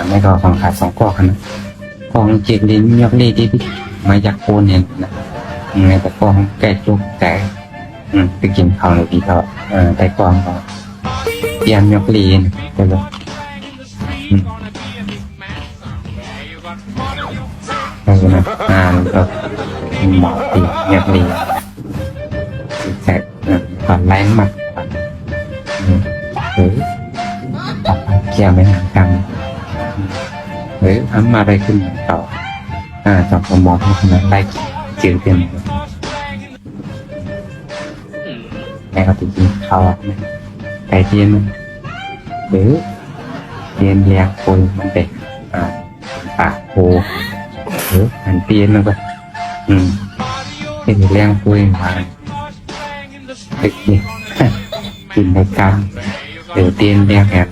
ไม่ก็ของขาดสองกอกนะของเจ็บลิ้นยกลิ้นที่มาจากโคนเนี่ยนะในแต่กองแก่จุกแต่ไปกินข้าวในปีเขาแต่กองก็เตรียมยกลิ้นไปเลยนะก็หมอตียกลิ้นแสบก่อนแรงมากหรือตับเกี่ยวไม่หางกันหรือทำอะไรขึ้นต่อจับหมอที่คนนั้นได้จืดเต็มแล้วก็จริงๆเขาไก่เทียนหรือเทียนเรียกคนมันเป็นปากโผหรือหันเทียนมันก็เป็นเรียงคุยมาตึกนี่กินในกรรมหรือเตียนเรียกแอบ